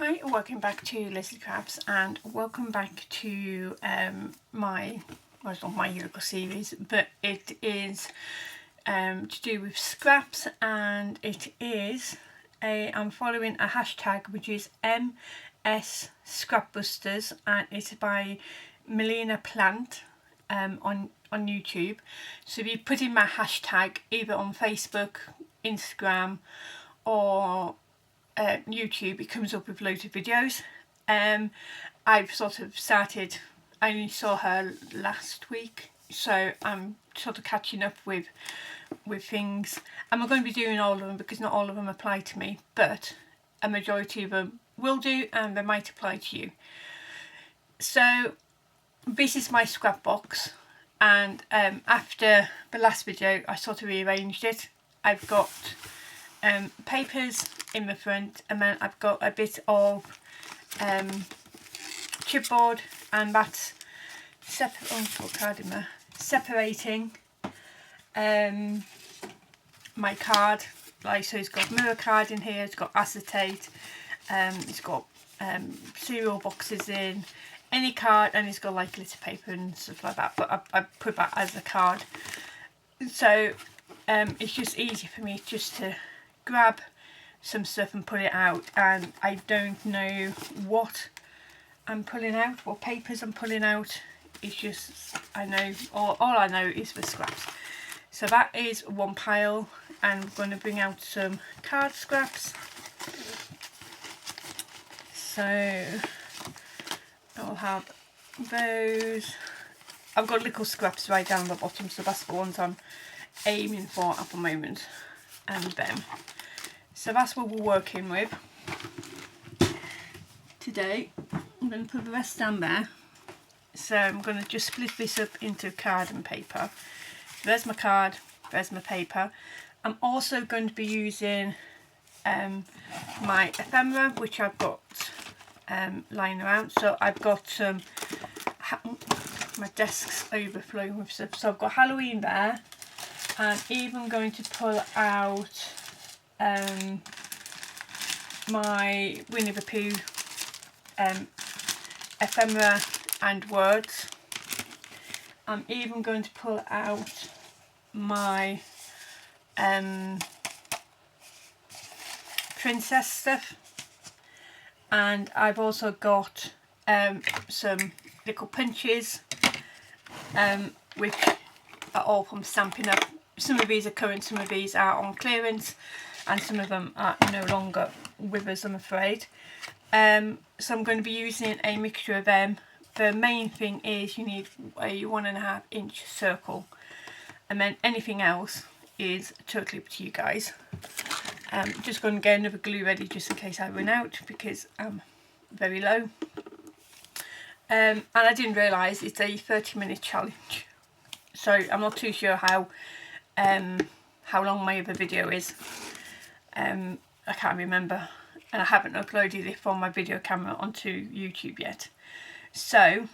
Hi, welcome back to Lizard Crafts, and welcome back to my, well, it's not my yoga series, but it is to do with scraps, and it is I'm following a hashtag which is MS Scrapbusters, and it's by Melina Plant on YouTube. So if you put in my hashtag either on Facebook, Instagram or YouTube, it comes up with loads of videos. I've sort of started, I only saw her last week, so I'm sort of catching up with things. I'm not going to be doing all of them because not all of them apply to me, but a majority of them will do, and they might apply to you. So this is my scrap box, and after the last video I sort of rearranged it. I've got papers in the front, and then I've got a bit of chipboard, and that's separating my card. Like, so it's got mirror card in here, it's got acetate, it's got cereal boxes in, any card, and it's got like glitter paper and stuff like that, but I put that as a card. So it's just easy for me just to grab some stuff and pull it out, and I don't know what I'm pulling out, what papers I'm pulling out. It's just, I know, all I know is the scraps. So that is one pile, and I'm going to bring out some card scraps. So I'll have those. I've got little scraps right down the bottom, so that's the ones I'm aiming for at the moment, and them. So that's what we're working with today. I'm going to put the rest down there. So I'm going to just split this up into card and paper. There's my card, there's my paper. I'm also going to be using my ephemera, which I've got lying around. So I've got some, my desk's overflowing with stuff. So I've got Halloween there. I'm even going to pull out my Winnie the Pooh ephemera and words. I'm even going to pull out my princess stuff, and I've also got some little punches which are all from Stampin' Up. Some of these are current, some of these are on clearance, and some of them are no longer with us, I'm afraid. So I'm going to be using a mixture of them. The main thing is you need a 1.5 inch circle, and then anything else is totally up to you guys. Just going to get another glue ready just in case I run out, because I'm very low. And I didn't realise it's a 30-minute challenge, so I'm not too sure how long my other video is. I can't remember, and I haven't uploaded it from my video camera onto YouTube yet. So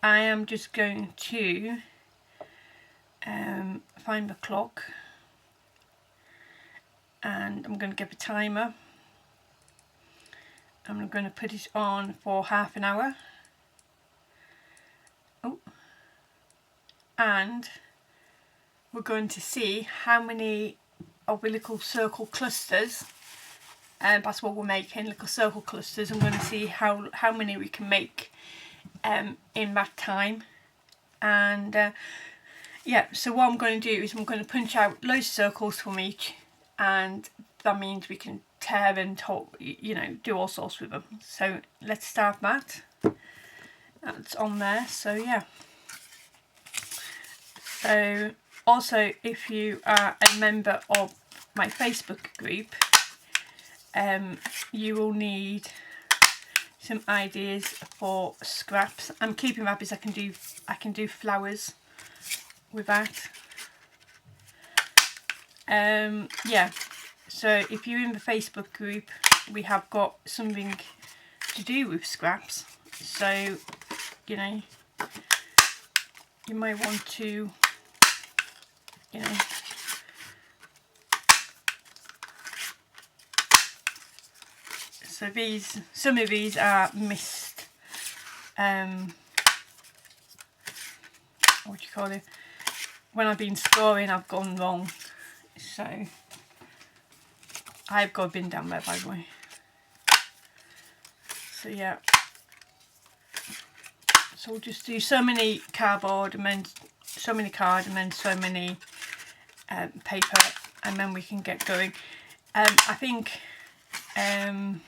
I am just going to find the clock, and I'm going to get the timer, and I'm going to put it on for half an hour. Oh, and we're going to see how many of the little circle clusters, and that's what we're making, little circle clusters. I'm going to see how many we can make in that time. And yeah, so what I'm going to do is I'm going to punch out loads of circles from each, and that means we can tear and talk, you know, do all sorts with them. So let's start that. That's on there. So yeah, so also, if you are a member of my Facebook group, you will need some ideas for scraps. I'm keeping that because I can do flowers with that. Yeah, so if you're in the Facebook group, we have got something to do with scraps, so you know, you might want to, you know, So some of these are missed, what do you call it, when I've been scoring I've gone wrong, so I've got a bin down there, by the way. So yeah, so we'll just do so many cardboard and then so many card and then so many paper, and then we can get going. I think the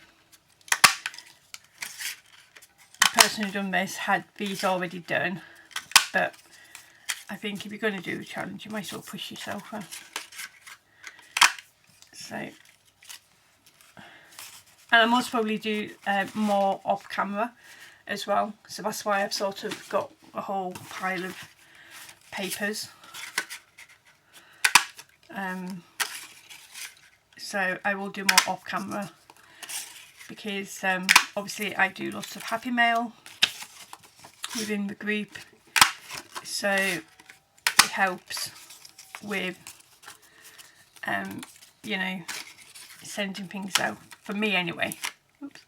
person who done this had these already done, but I think if you're going to do a challenge you might as well push yourself. So, and I must probably do more off camera as well, so that's why I've sort of got a whole pile of papers. So I will do more off camera because obviously I do lots of happy mail within the group, so it helps with you know, sending things out, for me anyway. Oops.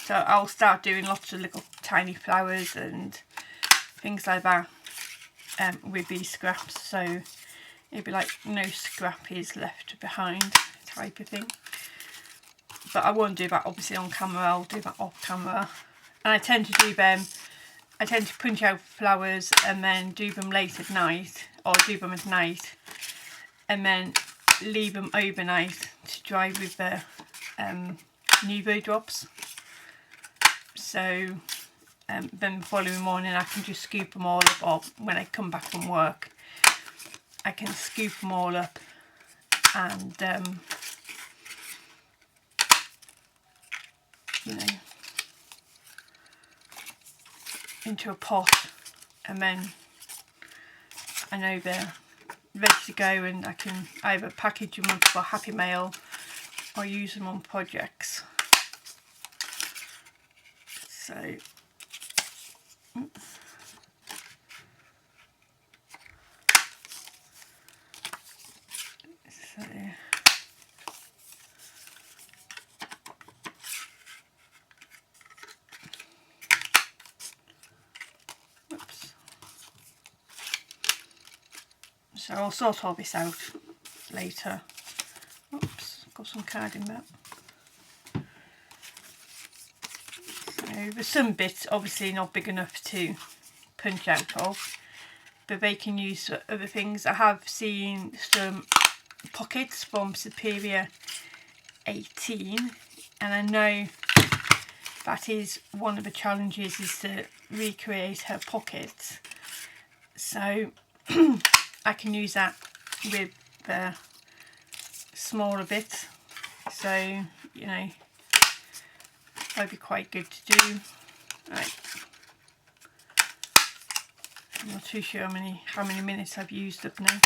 So I'll start doing lots of little tiny flowers and things like that with these scraps, so it'd be like no scrap is left behind type of thing. But I won't do that obviously on camera, I'll do that off camera. And I tend to do them, I tend to punch out flowers and then do them late at night, or do them at night and then leave them overnight to dry with the Nuvo drops. So then the following morning I can just scoop them all up, or when I come back from work I can scoop them all up and you know, into a pot, and then I know they're ready to go and I can either package them up for happy mail or use them on projects. So oops. So oops. So I'll sort all this out later. Oops, got some card in there. So there's some bits obviously not big enough to punch out of, but they can use for other things. I have seen some pockets from Superior 18, and I know that is one of the challenges, is to recreate her pockets. So I can use that with the smaller bits, so you know, that'd be quite good to do. Right, I'm not too sure how many minutes I've used up now,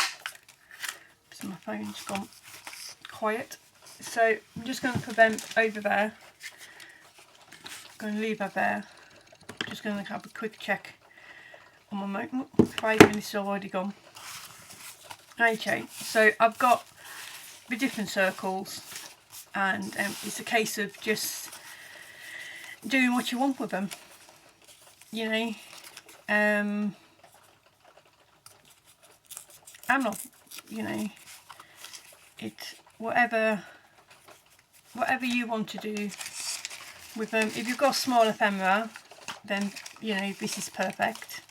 so my phone's gone quiet. So I'm just going to put them over there. I'm going to leave that there. I'm just going to have a quick check on my phone. 5 minutes already gone. Okay, so I've got the different circles, and it's a case of just doing what you want with them, you know. I'm not, you know, it's whatever you want to do with them. If you've got small ephemera, then you know this is perfect.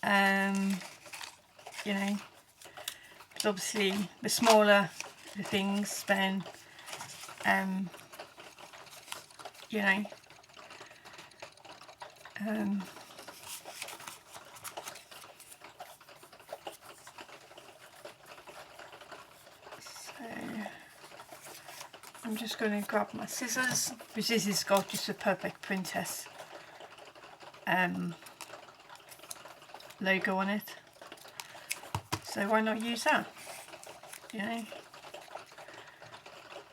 You know, but obviously the smaller the things, then you know, so I'm just going to grab my scissors, because this has got just a Perfect Princess logo on it, so why not use that, you know.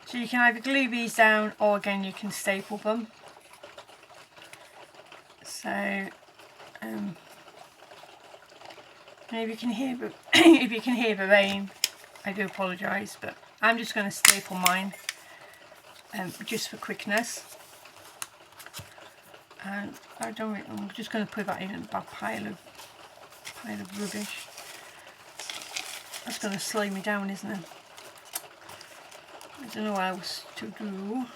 So you can either glue these down, or again you can staple them. So And if you can hear if you can hear the rain, I do apologise, but I'm just going to staple mine just for quickness. And I'm just going to put that in that pile of rubbish. That's going to slow me down, isn't it? I don't know what else to do.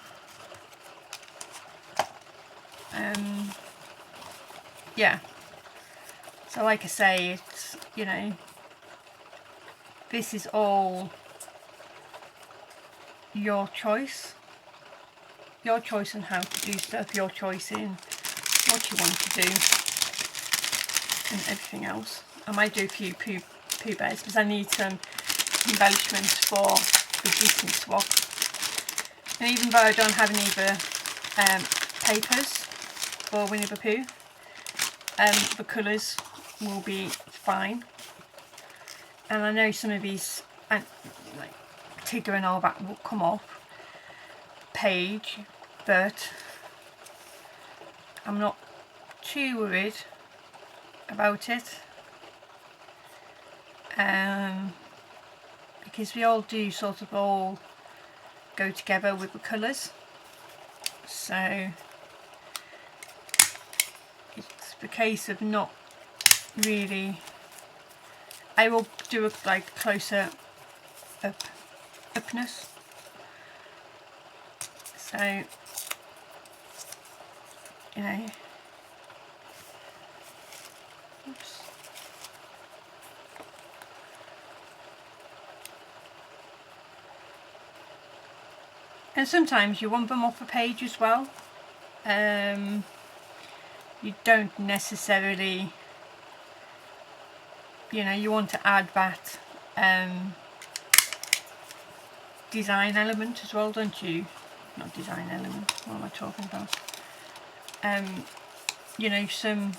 Yeah. So like I say, it's, you know, this is all your choice. Your choice on how to do stuff, your choice in what you want to do and everything else. I might do a few poo bears because I need some embellishments for the decent swap. And even though I don't have any of the papers for Winnie the Pooh, the colours will be fine. And I know some of these, like Tigger and all that, will come off page, but I'm not too worried about it, because we all do sort of all go together with the colours, so it's the case of not really. I will do a like closer upness, so you know. Oops. And sometimes you want them off a page as well. You don't necessarily, you know, you want to add that design element as well, don't you? Not design element, what am I talking about? You know, some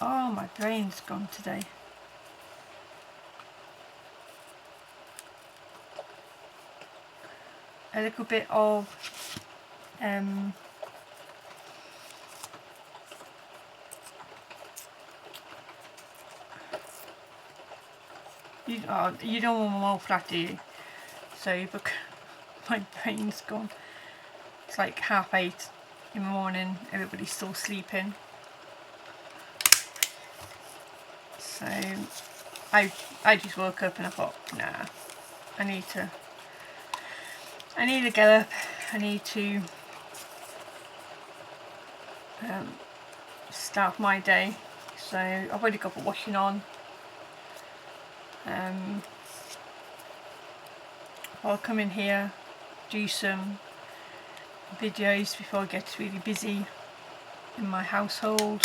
oh, my brain's gone today. A little bit of you don't want them all flat, do you? So look, my brain's gone. It's like 8:30 in the morning, everybody's still sleeping. So I just woke up and I thought, nah, I need to get up, I need to start my day. So I've already got the washing on. I'll come in here, do some videos before it gets really busy in my household,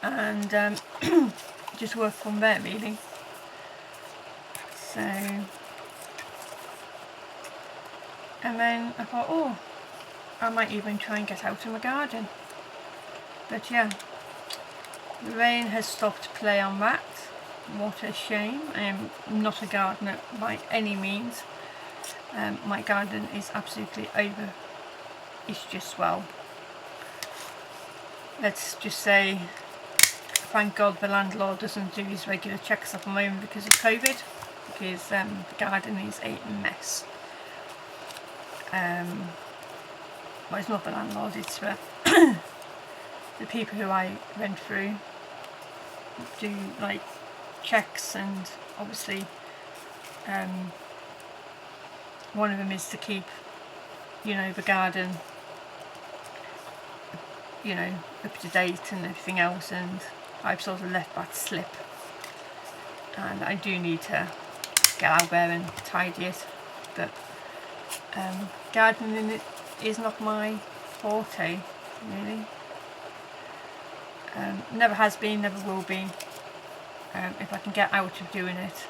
and just work from there really. So, and then I thought, oh, I might even try and get out in the garden. But yeah, the rain has stopped to play on that. What a shame. I am not a gardener by any means. My garden is absolutely over. It's just, well, let's just say, thank God the landlord doesn't do his regular checks at the moment because of COVID, because the garden is a mess. Well, it's not the landlord, it's the the people who I rent through do like checks, and obviously one of them is to keep, you know, the garden, you know, up to date and everything else, and I've sort of let that slip, and I do need to get out there and tidy it. But gardening is not my forte really. Never has been, never will be. If I can get out of doing it,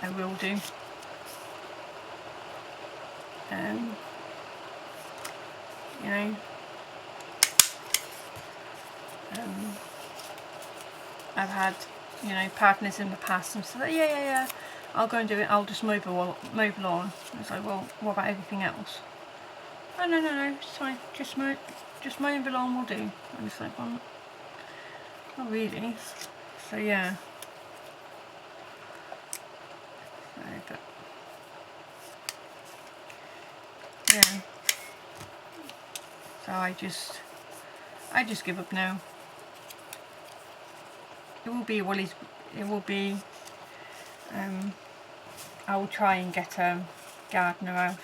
I will do. You know, I've had, you know, partners in the past and said, yeah, I'll go and do it, I'll just mow the lawn. It's like, well, what about everything else? Oh, no, it's fine, just just mine below will do. And it's like, well, not really. So yeah. So, but, yeah. So I just give up now. It will be Willie's. It will be. I will try and get a gardener out.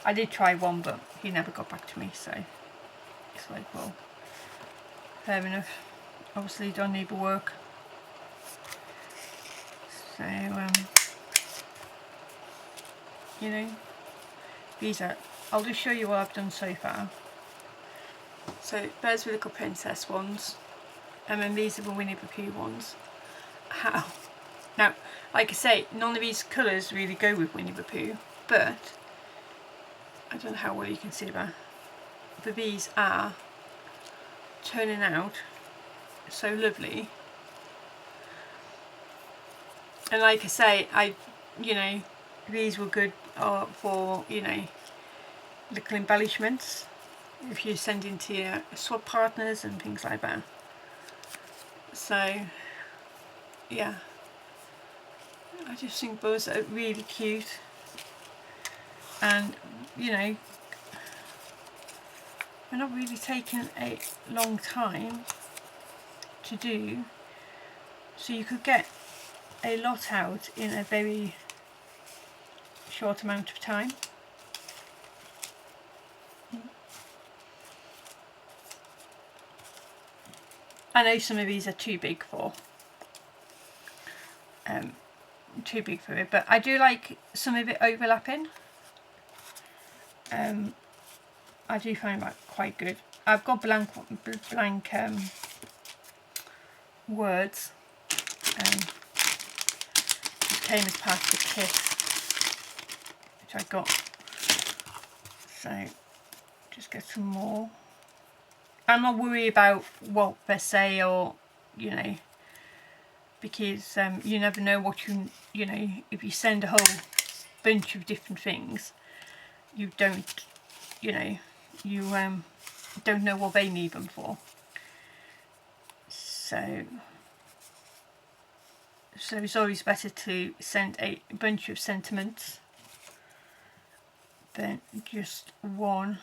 I did try one, but he never got back to me. So it's like, well, fair enough. Obviously, you don't need the work. So you know, these are. I'll just show you what I've done so far. So there's the little princess ones, and then these are the Winnie the Pooh ones. How? Now, like I say, none of these colours really go with Winnie the Pooh, but I don't know how well you can see that, but these are turning out so lovely. And like I say, you know, these were good for, you know, little embellishments if you're sending to your swap partners and things like that. So yeah, I just think those are really cute, and you know, they're not really taking a long time to do, so you could get a lot out in a very short amount of time. I know some of these are too big for it, but I do like some of it overlapping. I do find that quite good. I've got blank words, which came as part of the kit, which I got. So just get some more. I'm not worried about what they say, or you know, because you never know what you know, if you send a whole bunch of different things, you don't, you know, you don't know what they need them for. So it's always better to send a bunch of sentiments than just one.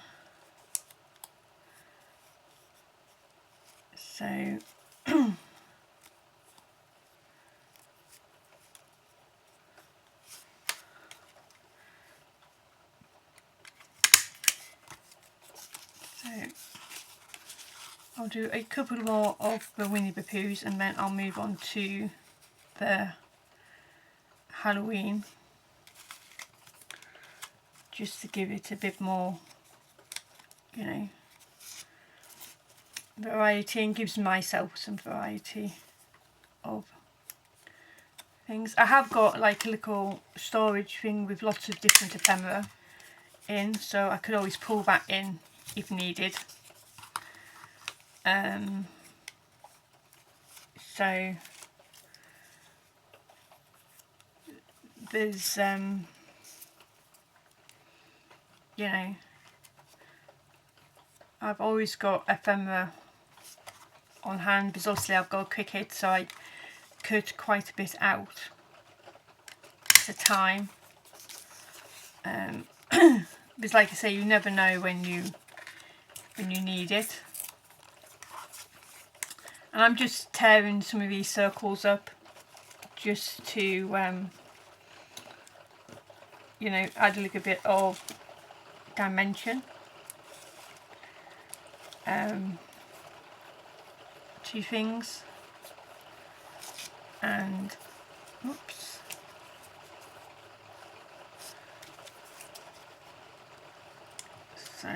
So I'll do a couple more of the Winnie the Poohs, and then I'll move on to the Halloween, just to give it a bit more, you know, variety, and gives myself some variety of things. I have got like a little storage thing with lots of different ephemera in, so I could always pull that in if needed. So there's you know, I've always got ephemera on hand, because obviously I've got a Cricut, so I cut quite a bit out at a time. Because like I say, you never know when you need it. And I'm just tearing some of these circles up just to you know, add a little bit of dimension to things. And oops, so,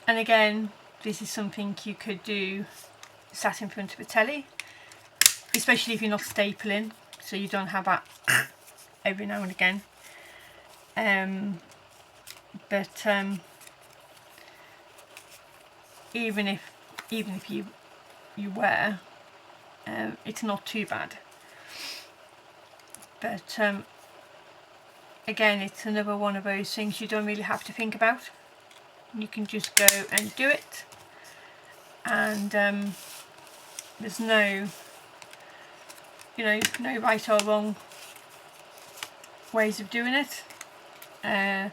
and again, this is something you could do sat in front of a telly, especially if you're not stapling, so you don't have that every now and again. But even if you were, it's not too bad. But again, it's another one of those things you don't really have to think about. You can just go and do it, and there's no, you know, no right or wrong ways of doing it. I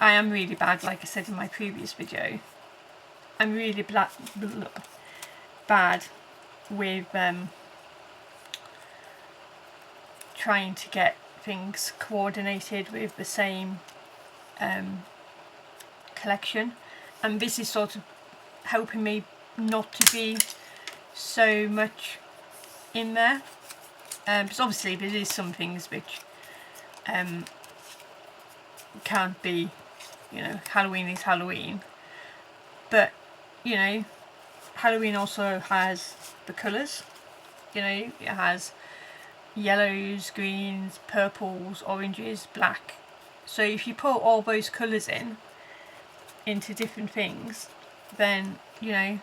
am really bad, like I said in my previous video, I'm really bad with trying to get things coordinated with the same collection, and this is sort of helping me not to be so much in there, because obviously there is some things which can't be, you know, Halloween is Halloween, but you know, Halloween also has the colours, you know, it has yellows, greens, purples, oranges, black. So if you put all those colours into different things, then, you know,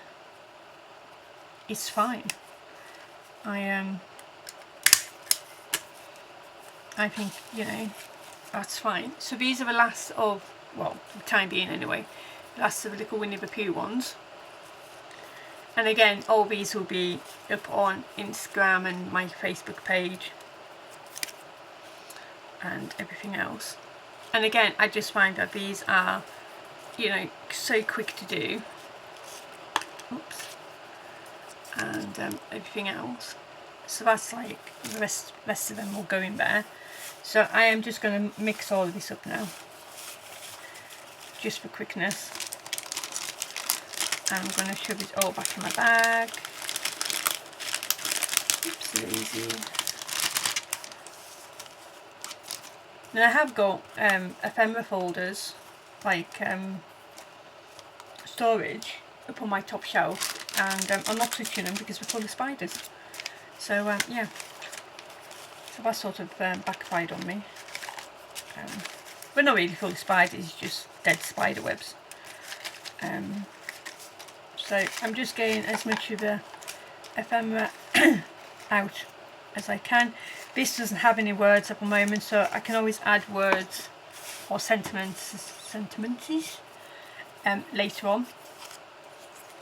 it's fine. I think, you know, that's fine. So these are the last of, well, for the time being anyway, last of the little Winnie the Pooh ones. And again, all these will be up on Instagram and my Facebook page and everything else. And again, I just find that these are, you know, so quick to do. Oops. And everything else. So that's like the rest of them will go in there. So I am just going to mix all of this up now, just for quickness. I'm going to shove it all back in my bag. Oops, lazy. Now I have got ephemera folders, like storage, up on my top shelf, and I'm not touching them because they're full of spiders. So yeah, so that sort of backfired on me. But not really full of spiders, it's just dead spider webs. So I'm just getting as much of the ephemera out as I can. This doesn't have any words at the moment, so I can always add words or sentiments later on.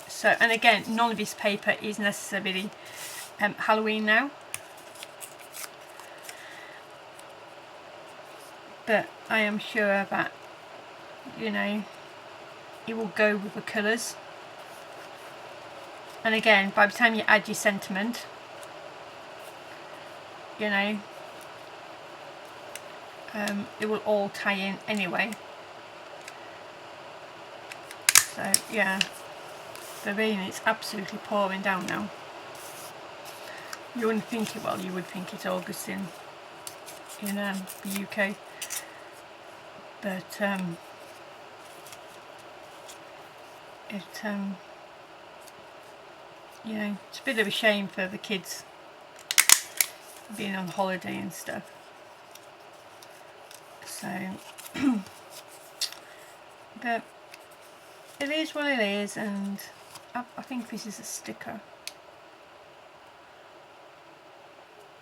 So, and again, none of this paper is necessarily Halloween now, but I am sure that, you know, it will go with the colours. And again, by the time you add your sentiment, you know, it will all tie in anyway. So yeah, the rain is absolutely pouring down now. You wouldn't think it, well, you would think it's August in the UK, but you know, it's a bit of a shame for the kids being on holiday and stuff. So, but it is what it is, and I think this is a sticker.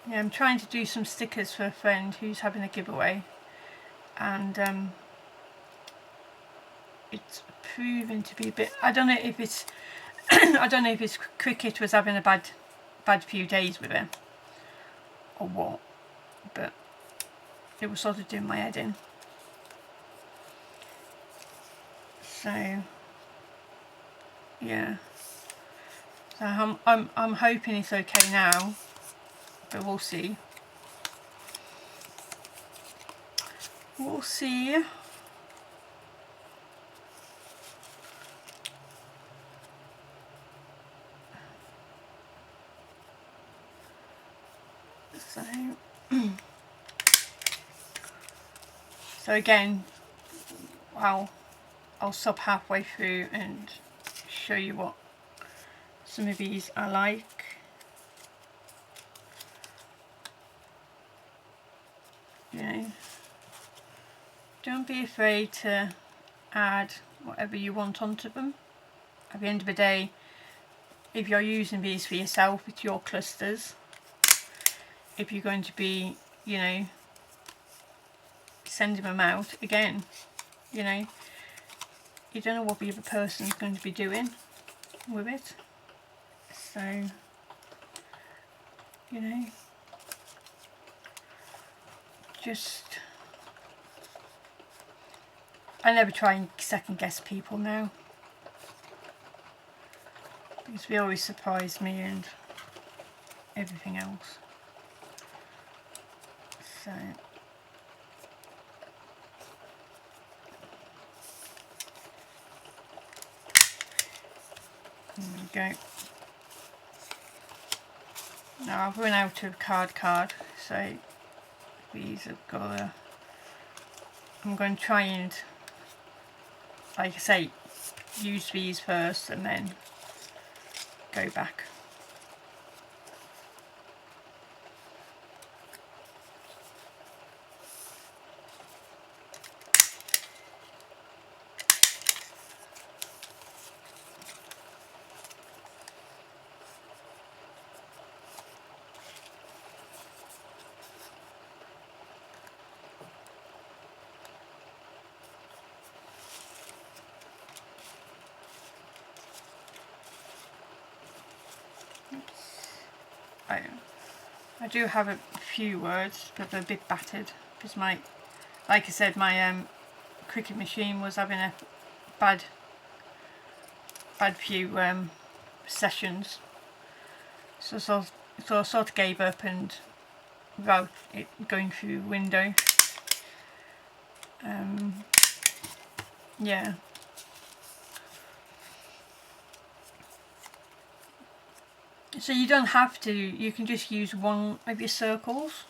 Yeah, I'm trying to do some stickers for a friend who's having a giveaway, and it's proven to be a bit, I don't know if it's I don't know if his cricket was having a bad few days with it or what, but it was sort of doing my head in. So yeah, so I'm hoping it's okay now, but we'll see. We'll see. So again, I'll stop halfway through and show you what some of these are like. You know, don't be afraid to add whatever you want onto them. At the end of the day, if you're using these for yourself, it's your clusters. If you're going to be, you know, sending them out again, you know, you don't know what the other person's going to be doing with it, so, you know, just, I never try and second guess people now, because they always surprise me and everything else. So there we go. Now I've run out of card, so these have got to, I'm going to try and, like I say, use these first and then go back. I do have a few words, but they're a bit battered because my, like I said, my cricket machine was having a bad few sessions, so I sort of gave up and without it going through the window. Yeah. So you don't have to, you can just use one of your circles.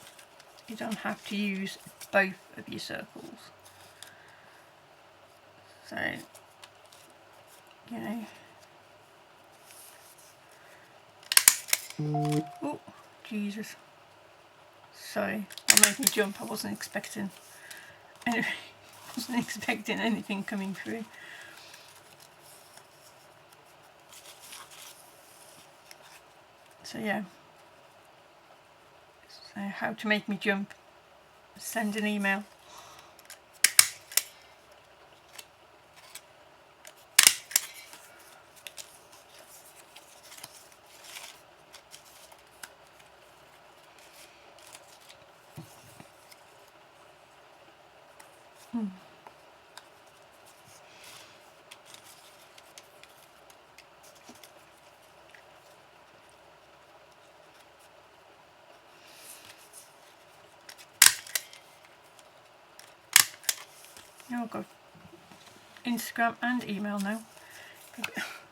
You don't have to use both of your circles. So, you know. Oh, Jesus. Sorry, that made me jump. I wasn't expecting anything coming through. So yeah, so how to make me jump, send an email. Oh god, Instagram and email now.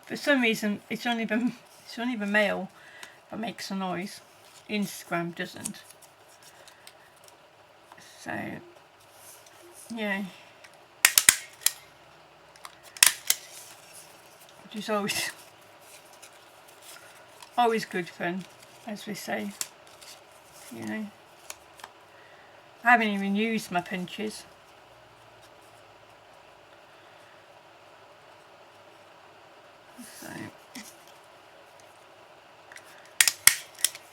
For some reason, it's only the mail that makes a noise. Instagram doesn't. So yeah, which is always good fun, as we say. You know, I haven't even used my punches.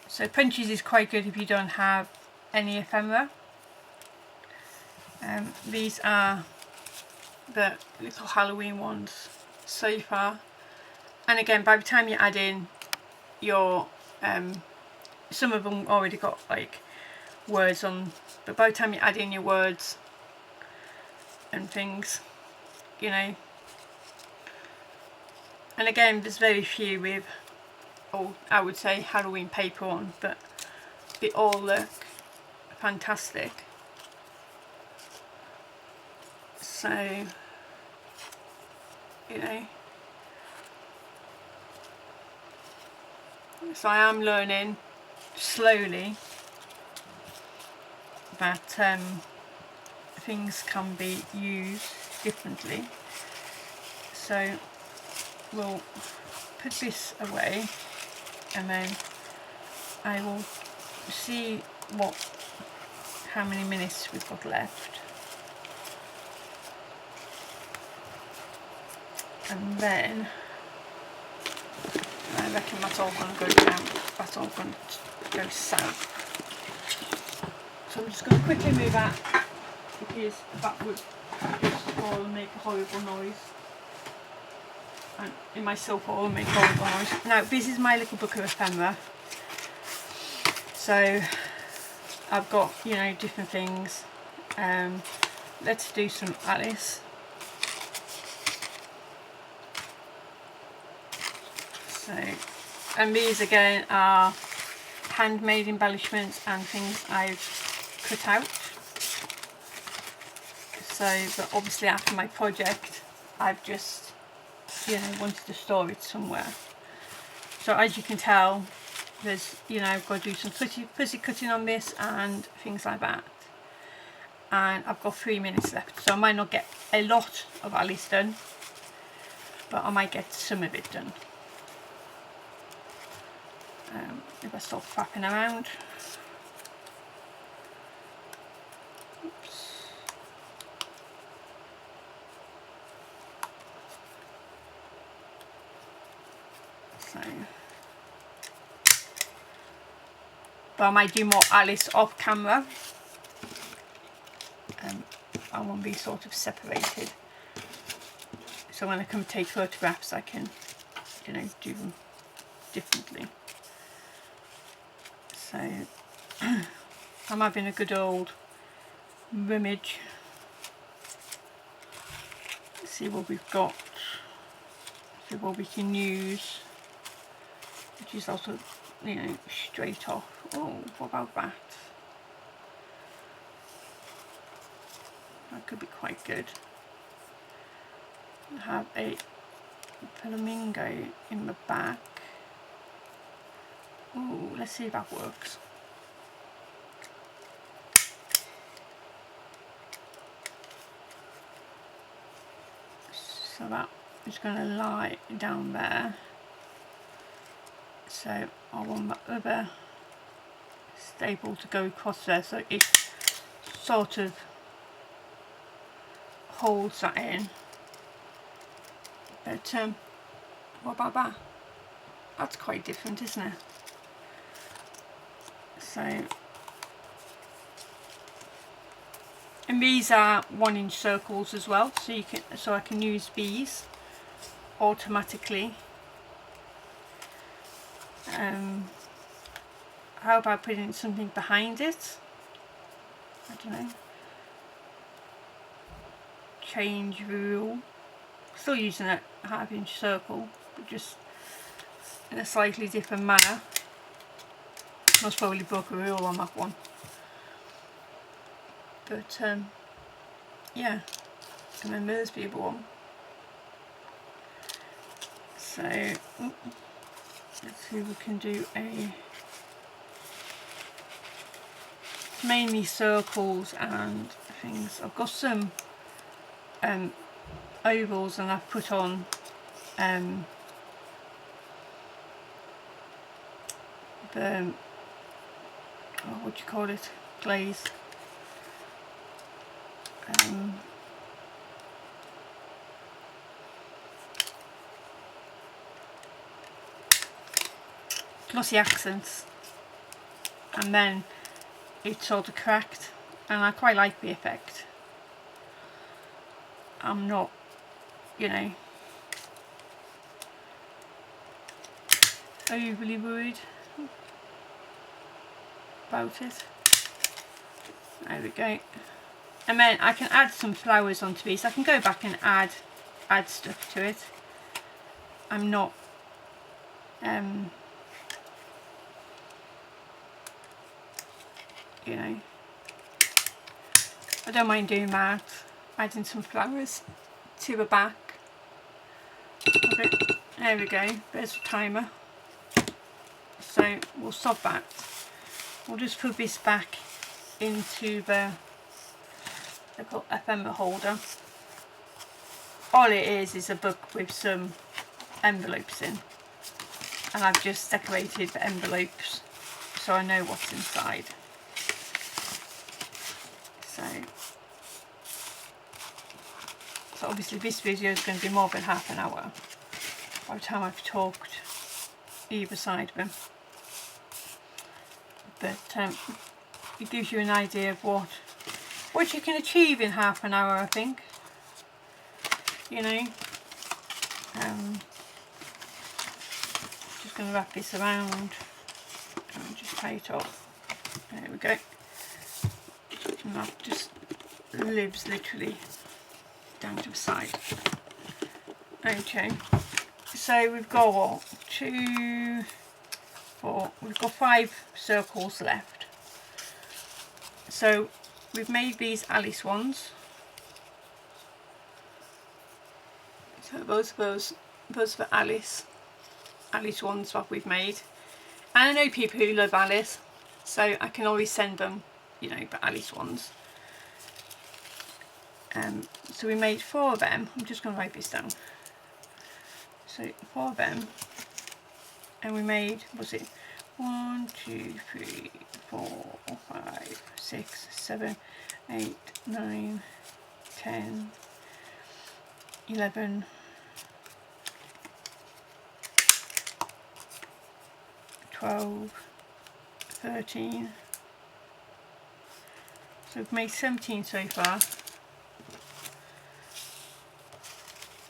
So punches is quite good if you don't have any ephemera. These are the little Halloween ones so far. And again, by the time you add in your, some of them already got like words on, but by the time you add in your words and things, you know. And again, there's very few with, I would say, Halloween paper on, but they all look fantastic. So, you know, so I am learning slowly that things can be used differently. So we'll put this away and then I will see how many minutes we've got left, and then I reckon that's all going to go down, that's all going to go south. So I'm just going to quickly move that because that would just all make a horrible noise. And in my silk will make horrible noise. Now this is my little book of ephemera. So I've got, you know, different things. Let's do some Alice. So, and these again are handmade embellishments and things I've cut out. So, but obviously after my project, I've just, you know, wanted to store it somewhere. So as you can tell, there's, you know, I've got to do some fuzzy cutting on this and things like that. And I've got 3 minutes left, so I might not get a lot of Alice done, but I might get some of it done. If I stop fapping around. Oops. So, but I might do more Alice off camera. I want to be sort of separated, so when I come take photographs I can, you know, do them differently. So I'm having a good old rummage. Let's see what we've got, see what we can use, which is also, you know, straight off. Oh, what about that? That could be quite good. I have a flamingo in the back. Oh, let's see if that works. So that is going to lie down there. So I want that other staple to go across there, so it sort of holds that in. But what about that? That's quite different, isn't it? So, and these are 1-inch circles as well, so you can, so I can use these automatically. How about putting something behind it? I don't know. Change rule. Still using a 1/2-inch circle, but just in a slightly different manner. Most probably broke a rule on that one. But yeah, and then there's the other one. So let's see if we can do mainly circles and things. I've got some ovals, and I've put on the what do you call it, glaze. Glossy accents, and then it sort of cracked, and I quite like the effect. I'm not, you know, overly worried about it. There we go. And then I can add some flowers onto these. I can go back and add stuff to it. I'm not you know, I don't mind doing that, adding some flowers to the back. Okay, there we go, there's a timer. So we'll stop that. We'll just put this back into the little ephemera holder. All it is a book with some envelopes in, and I've just decorated the envelopes so I know what's inside. So obviously this video is going to be more than half an hour by the time I've talked either side of them. But it gives you an idea of what what you can achieve in half an hour, I think. You know, just going to wrap this around and just tie it up. There we go. And that just lives literally down to the side. Okay, so we've got what, 2, 4, we've got 5 circles left. So we've made these Alice ones. So those are the Alice ones that we've made. And I know people who love Alice, so I can always send them, you know, the Alice ones. So we made 4 of them. I'm just going to write this down. So 4 of them, and we made, was it 1, 2, 3, 4, 5, 6, 7, 8, 9, 10, 11, 12, 13. So we've made 17 so far.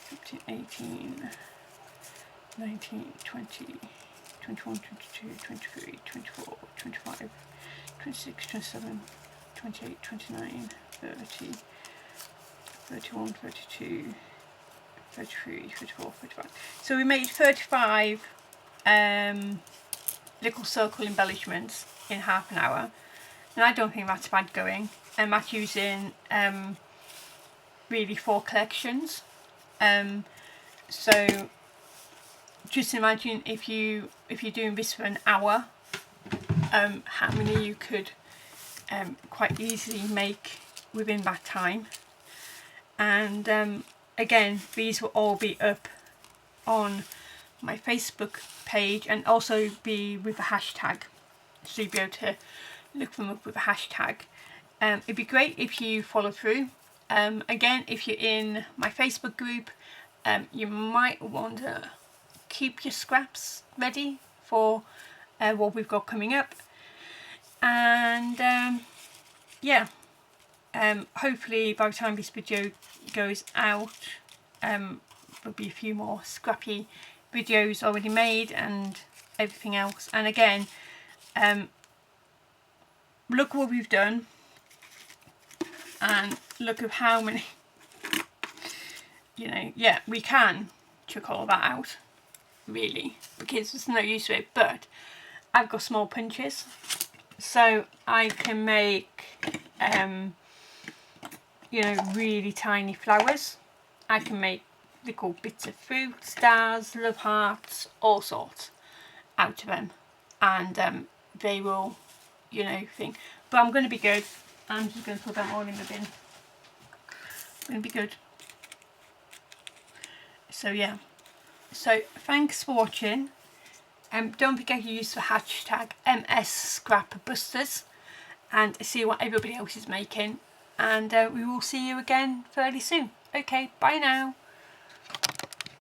17, 18, 19, 20, 21, 22, 23, 24, 25, 26, 27, 28, 29, 30, 31, 32, 33, 34, 35. So we made 35 little circle embellishments in half an hour, and I don't think that's bad going. And that's using really 4 collections. So just imagine if you're doing this for an hour, how many you could quite easily make within that time. And again, these will all be up on my Facebook page, and also be with a hashtag, so you'll be able to look them up with a hashtag. It'd be great if you follow through. Again, if you're in my Facebook group, you might want to keep your scraps ready for what we've got coming up. And yeah, hopefully by the time this video goes out, there'll be a few more scrappy videos already made and everything else. And again, look what we've done, and look at how many, you know, yeah, we can chuck all that out, really, because there's no use to it. But I've got small punches, so I can make, you know, really tiny flowers. I can make little bits of fruit, stars, love hearts, all sorts out of them, and they will, you know, think. But I'm going to be good. I'm just going to put them all in the bin. I'm going to be good. So yeah, so thanks for watching. Don't forget to use the hashtag MSScrapBusters and see what everybody else is making, and we will see you again fairly soon. Okay, bye now.